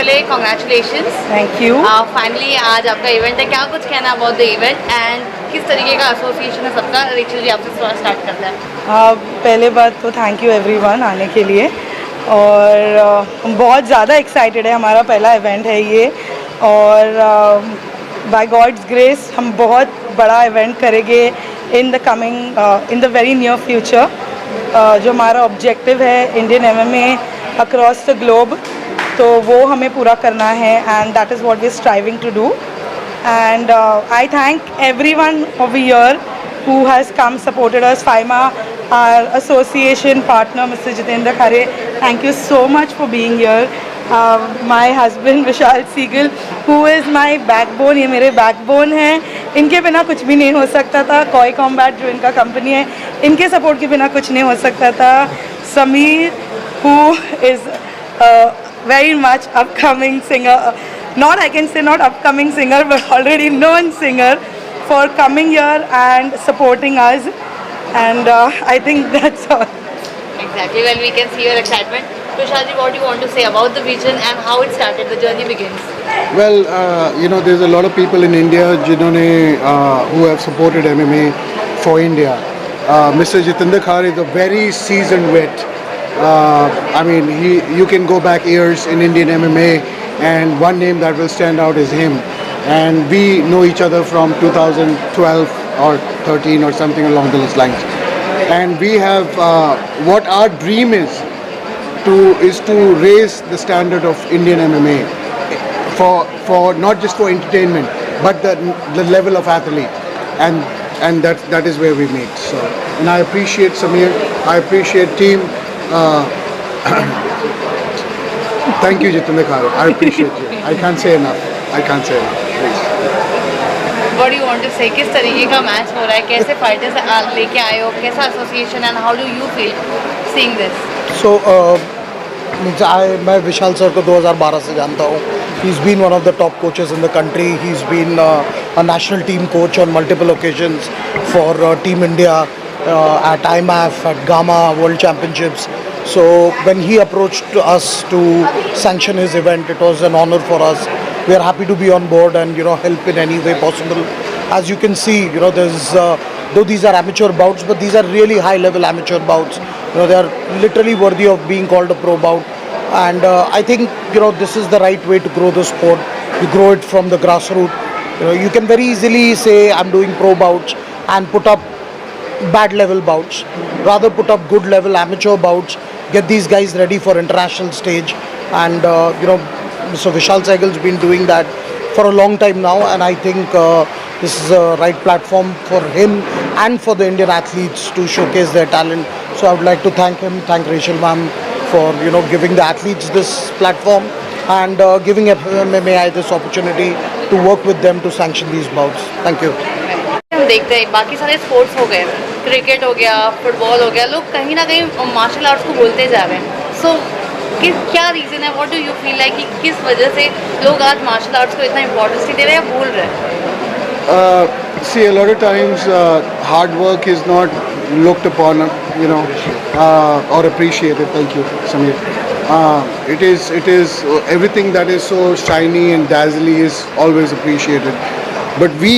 पहले congratulations. Thank you. Finally आज आपका इवेंट है, क्या कुछ कहना अबाउट द इवेंट एंड किस तरीके का एसोसिएशन है सबका? रेचल जी आपसे स्टार्ट करते हैं। पहले बात तो थैंक यू एवरीवन आने के लिए, और हम बहुत ज़्यादा एक्साइटेड है। हमारा पहला इवेंट है ये, और बाय गॉड्स ग्रेस हम बहुत बड़ा इवेंट करेंगे in the very near future. जो हमारा ऑब्जेक्टिव है Indian MMA across the globe, तो वो हमें पूरा करना है, and that is what we are striving to do. And I thank everyone over here who has come supported us. FIMA, our association partner, Mr. Jitendra Khare, thank you so much for being here. My husband Vishal seigell, who is my backbone, ये मेरे backbone हैं. इनके बिना कुछ भी नहीं हो सकता था. कोई कॉम्बैट जो इनका कंपनी है, इनके सपोर्ट के बिना कुछ नहीं हो सकता था. Sameer, who is very much upcoming singer. Not, I can say not upcoming singer, but already known singer, for coming here and supporting us. And I think that's all. Exactly. Well, we can see your excitement. Vishal ji, what do you want to say about the vision and how it started? The journey begins. Well, there's a lot of people in India who have supported MMA for India. Mr. Jitendra Khare is a very seasoned vet. You can go back years in Indian MMA, and one name that will stand out is him. And we know each other from 2012 or 13 or something along those lines. And we have what our dream is to raise the standard of Indian MMA for not just for entertainment, but the level of athlete. And that is where we meet. So, and I appreciate Samir. I appreciate team. Thank you, Jitendra Khare. I appreciate you. I can't say enough. Please. What do you want to say? किस तरीके का match हो रहा है? कैसे fighters लेके आए हो? कैसा association and how do you feel seeing this? So, मैं विशाल सर को 2012 से जानता हूँ. He's been one of the top coaches in the country. He's been a national team coach on multiple occasions for Team India at IMAF, at Gamma World Championships. So when he approached us to sanction his event, it was an honor for us. We are happy to be on board and help in any way possible. As you can see, there's though these are amateur bouts, but these are really high-level amateur bouts. They are literally worthy of being called a pro bout. And I think this is the right way to grow the sport. You grow it from the grassroots. You can very easily say I'm doing pro bouts and put up bad level bouts. Rather put up good level amateur bouts. Get these guys ready for international stage. And Mr. Vishal Seigell's been doing that for a long time now, and I think this is a right platform for him and for the Indian athletes to showcase their talent. So I would like to thank him, thank Rachael ma'am for giving the athletes this platform and giving MMA this opportunity to work with them to sanction these bouts. Thank you. हम देखते हैं बाकी सारे sports हो गए, cricket हो गया, football हो गया, लोग कहीं ना कहीं मार्शल आर्ट्स को बोलते जा रहे हैं. सो क्या रीज़न है? What do you feel like कि किस वजह से लोग आज मार्शल आर्ट्स को इतना इंपॉर्टेंस नहीं दे रहे हैं या भूल रहे हैं? See, a lot of times hard work is not looked upon, or appreciated. Thank you, Samir. It is everything that is so shiny and dazzling is always appreciated. But we,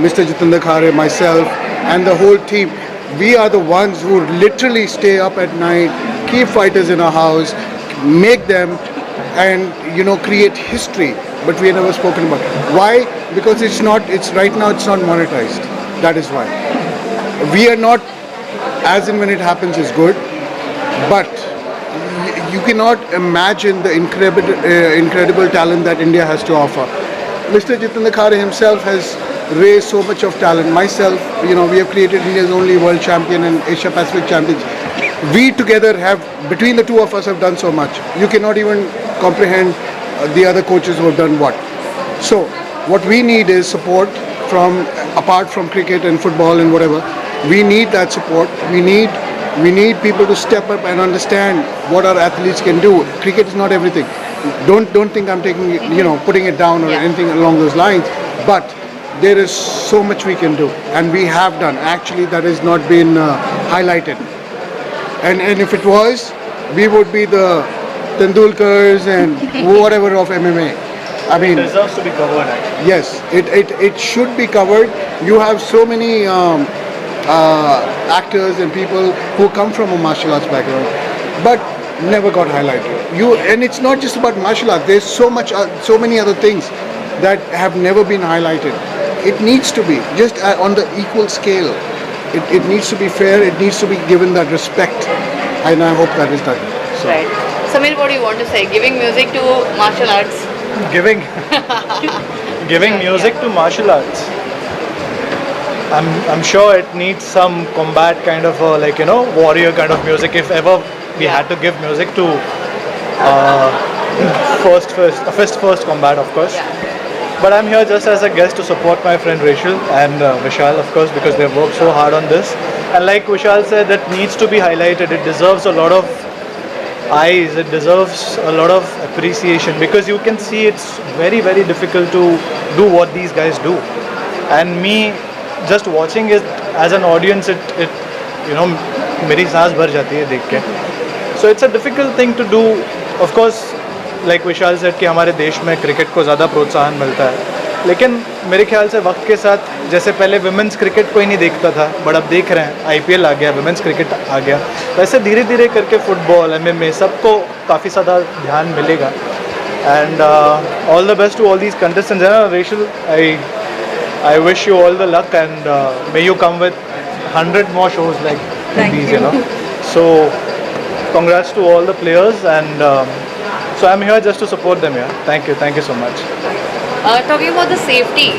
Mr. Jitendra Khare, myself, and the whole team, we are the ones who literally stay up at night, keep fighters in our house, make them, and create history. But we are never spoken about. Why? Because it's right now it's not monetized. That is why. We are not, as in when it happens is good, but you cannot imagine the incredible talent that India has to offer. Mr. Jitendra Khare himself has raised so much of talent. Myself, we have created India's only world champion and Asia Pacific champions. We together between the two of us have done so much. You cannot even comprehend the other coaches who have done what. So, what we need is support apart from cricket and football and whatever. We need that support. We need people to step up and understand what our athletes can do. Cricket is not everything. Don't think I'm taking putting it down or anything along those lines. But there is so much we can do, and we have done. Actually, that has not been highlighted. And if it was, we would be the Tendulkars and whatever of MMA. I mean, Deserves to be covered actually. yes, it should be covered. You have so many actors and people who come from a martial arts background, but never got highlighted. And it's not just about martial arts. There's so many other things that have never been highlighted. It needs to be just on the equal scale. It needs to be fair. It needs to be given that respect, and I hope that is done. So. Right. Samir, what do you want to say? Giving music to martial arts. Giving giving music to martial arts. I'm sure it needs some combat kind of warrior kind of music. If ever we had to give music to first combat, of course. Yeah. But I'm here just as a guest to support my friend Rachael and Vishal, of course, because they've worked so hard on this. And like Vishal said, that needs to be highlighted. It deserves a lot of eyes. It deserves a lot of appreciation, because you can see it's very, very difficult to do what these guys do. And me just watching it as an audience, it मेरी सांस भर जाती है देख के. So it's a difficult thing to do. Of course, like Vishal said कि हमारे देश में क्रिकेट को ज़्यादा प्रोत्साहन मिलता है, लेकिन मेरे ख्याल से वक्त के साथ, जैसे पहले विमेंस क्रिकेट कोई नहीं देखता था, बट अब देख रहे हैं, IPL आ गया, विमेंस क्रिकेट आ गया, वैसे धीरे धीरे करके फुटबॉल, MMA सबको काफ़ी ज़्यादा ध्यान मिलेगा. And all the best to all these contestants. Rachel, I wish you all the luck, and may you come with 100 more shows like these, So congrats to all the players, and so I'm here just to support them. Thank you so much. Talking about the safety,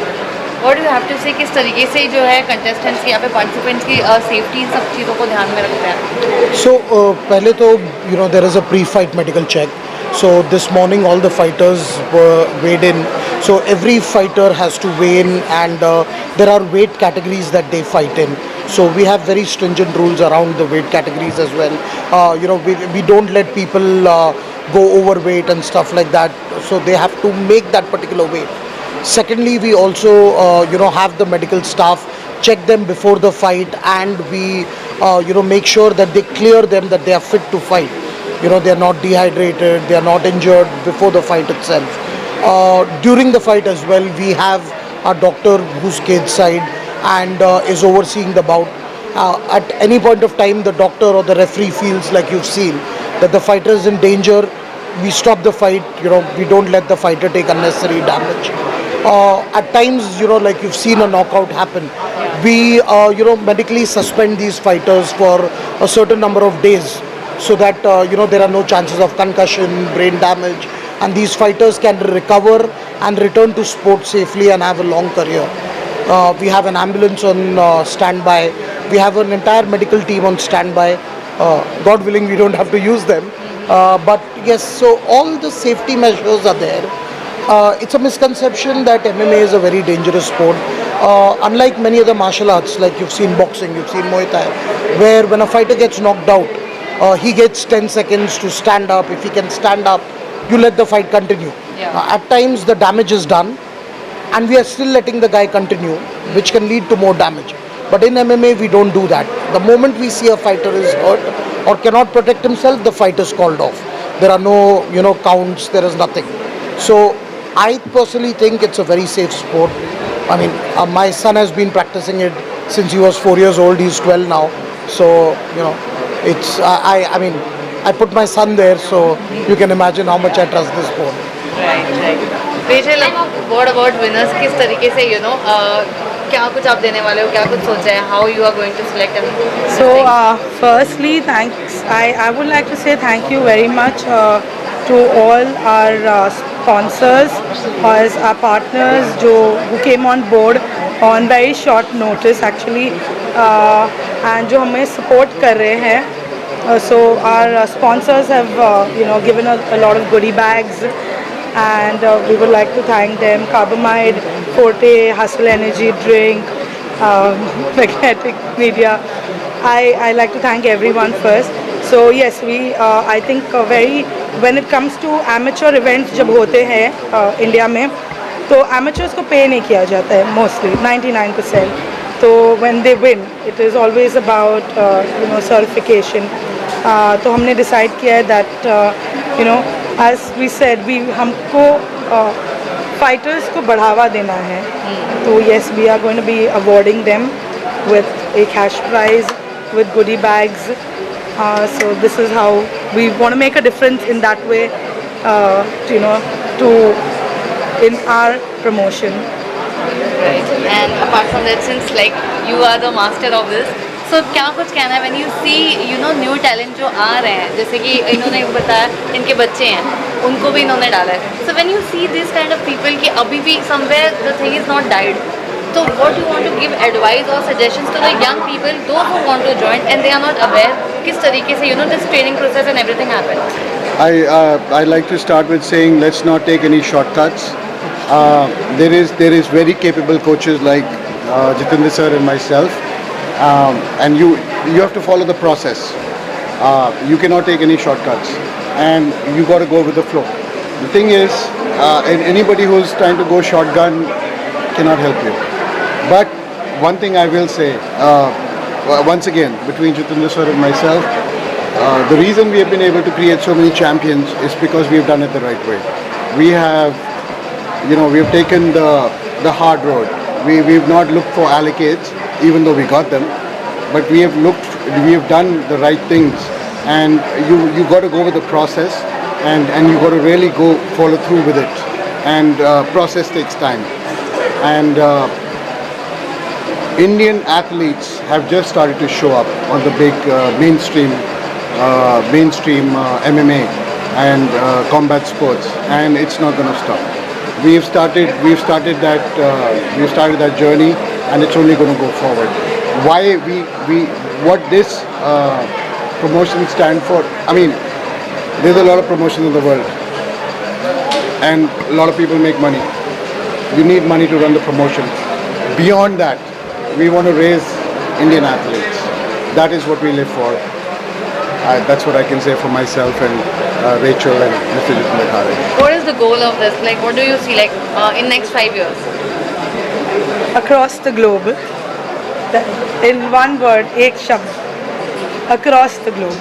what do you have to say? किस तरीके से जो है contestants की, यहाँ पे participants की safety, इन सब चीज़ों को ध्यान में रखते हैं? So पहले तो there is a pre-fight medical check. So this morning all the fighters were weighed in. So every fighter has to weigh in, and there are weight categories that they fight in. So we have very stringent rules around the weight categories as well. We don't let people go overweight and stuff like that. So they have to make that particular weight. Secondly, we also have the medical staff check them before the fight, and we make sure that they clear them, that they are fit to fight. They are not dehydrated, they are not injured before the fight itself. During the fight as well, we have a doctor who's cage side and is overseeing the bout. At any point of time, the doctor or the referee feels, like you've seen, that the fighter is in danger, we stop the fight. We don't let the fighter take unnecessary damage. At times, like you've seen a knockout happen, we medically suspend these fighters for a certain number of days, so that there are no chances of concussion, brain damage, and these fighters can recover and return to sport safely and have a long career. We have an ambulance on standby. We have an entire medical team on standby. God willing, we don't have to use them. But yes, so all the safety measures are there. It's a misconception that MMA is a very dangerous sport. Unlike many other martial arts, like you've seen boxing, you've seen Muay Thai, where when a fighter gets knocked out, he gets 10 seconds to stand up. If he can stand up, you let the fight continue. Yeah. At times the damage is done, and we are still letting the guy continue, which can lead to more damage. But in MMA, we don't do that. The moment we see a fighter is hurt or cannot protect himself, the fight is called off. There are no, counts, there is nothing. So I personally think it's a very safe sport. I mean, my son has been practicing it since he was 4 years old. He's 12 now. So, it's, I put my son there, so you can imagine how much I trust this sport. Right. Rachel, what about winners? किस तरीके से क्या कुछ आप देने वाले हो, क्या कुछ सोचा है? How you are going to select them? So firstly, thanks. I would like to say thank you very much to all our sponsors, our partners who came on board on very short notice actually, and जो हमें support कर रहे हैं. So our sponsors have given a lot of goodie bags, and we would like to thank them. Carbamide, Forte, Hustle Energy Drink, Magnetic Media. I like to thank everyone first. So yes, we I think when it comes to amateur events जब होते हैं India में, तो amateurs को pay नहीं किया जाता है mostly 99%. So when they win, it is always about certification. तो हमने decide किया है that you know, as we said, हमको fighters को बढ़ावा देना है. So yes, we are going to be awarding them with a cash prize, with goodie bags. So this is how we want to make a difference in that way, in our promotion. Right. And apart from that, since like you are the master of this, so क्या कुछ कहना है when you see new talent जो आ रहे हैं, जैसे कि इन्होंने बताया इनके बच्चे हैं, उनको भी इन्होंने डाला है. So when you see this kind of people कि अभी भी somewhere the thing is not died, so what do you want to give advice or suggestions to the young people, those who want to join and they are not aware किस तरीके से this training process and everything happens? I like to start with saying let's not take any shortcuts. There is very capable coaches like Jitendra sir and myself, and you have to follow the process. You cannot take any shortcuts, and you got to go with the flow. The thing is, anybody who's trying to go shotgun cannot help you. But one thing I will say, once again, between Jitendra sir and myself, the reason we have been able to create so many champions is because we've done it the right way. We have taken the hard road. We've not looked for allocates, even though we got them, but we have done the right things, and you got to go with the process, and you got to really go follow through with it, and process takes time, and Indian athletes have just started to show up on the big mainstream MMA and combat sports, and it's not going to stop. We've started that journey, and it's only going to go forward. Why what this promotion stand for? I mean, there's a lot of promotions in the world, and a lot of people make money. You need money to run the promotion. Beyond that, we want to raise Indian athletes. That is what we live for. That's what I can say for myself and Rachel and Mr. Jitendra. What is the goal of this? Like, what do you see like in next 5 years? Across the globe, in one word, एक शब्द, across the globe.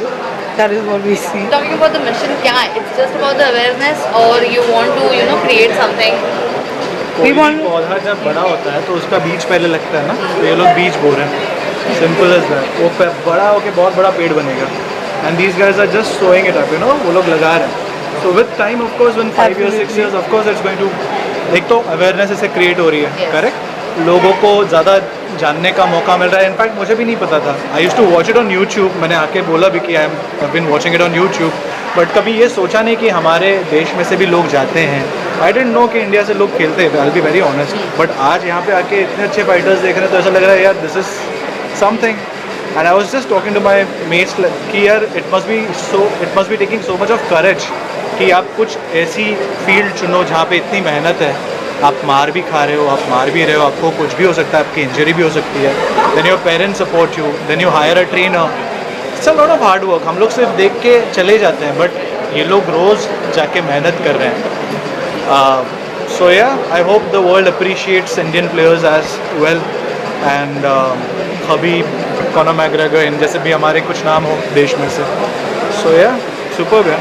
That is what we see. Talking about the mission, क्या है? It's just about the awareness, or you want to create something? We want. पौधा जब बड़ा होता है तो उसका बीज पहले लगता है ना, तो ये लोग बीज बो रहे हैं. Simple as that. वो बड़ा होके बहुत बड़ा पेड़ बनेगा. And these guys are just sowing it up, वो लोग लगा रहे हैं. So with time, of course, when 5 years, 6 years, of course, it's going to. एक तो awareness इसे create हो रही है, correct? लोगों को ज़्यादा जानने का मौका मिल रहा है. इनफैक्ट मुझे भी नहीं पता था. I used to watch it on YouTube. मैंने आके बोला भी कि I've been watching it on YouTube. But कभी ये सोचा नहीं कि हमारे देश में से भी लोग जाते हैं. I didn't know कि इंडिया से लोग खेलते हैं. I'll be very honest. But आज यहाँ पे आके इतने अच्छे फाइटर्स देख रहे हैं तो ऐसा लग रहा है यार this is something. And I was just talking to my mates कि यार it must be taking so much of courage कि आप कुछ ऐसी फील्ड चुनो जहाँ पे इतनी मेहनत है. आप मार भी खा रहे हो, आप मार भी रहे हो, आपको कुछ भी हो सकता है, आपकी इंजरी भी हो सकती है. Then your parents support you, then you hire a trainer. It's a lot of hard work. हम लोग सिर्फ देख के चले जाते हैं, बट ये लोग रोज़ जाके मेहनत कर रहे हैं. So yeah I hope the world appreciates Indian players as well. And Khabib, Conor McGregor, इन जैसे भी हमारे कुछ नाम हो देश में से. सो या सुपर्ब है.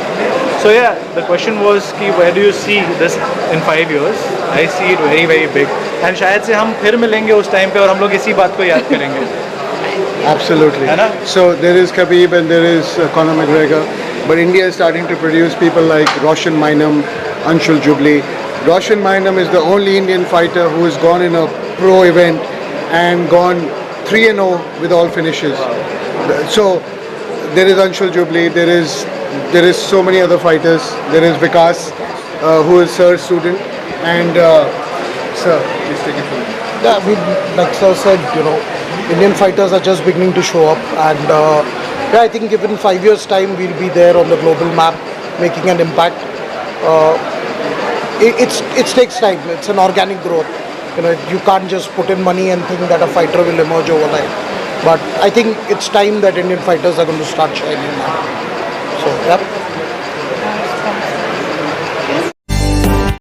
So yeah, the question was कि where do you see this in 5 years? I see it very very big. And शायद से हम फिर मिलेंगे उस टाइम पे और हम लोग इसी बात को याद करेंगे. Absolutely. है ना? So there is Khabib and there is Conor McGregor, but India is starting to produce people like Roshan Mainam, Anshul Jubli. Roshan Mainam is the only Indian fighter who has gone in a pro event and gone 3-0 with all finishes. So there is Anshul Jubli, there is so many other fighters. There is Vikas, who is Sir's student, and Sir, please take it from me. Yeah, like Sir said, Indian fighters are just beginning to show up, and yeah, I think given 5 years' time, we'll be there on the global map, making an impact. It takes time. It's an organic growth. You can't just put in money and think that a fighter will emerge overnight. But I think it's time that Indian fighters are going to start shining now. So, yeah.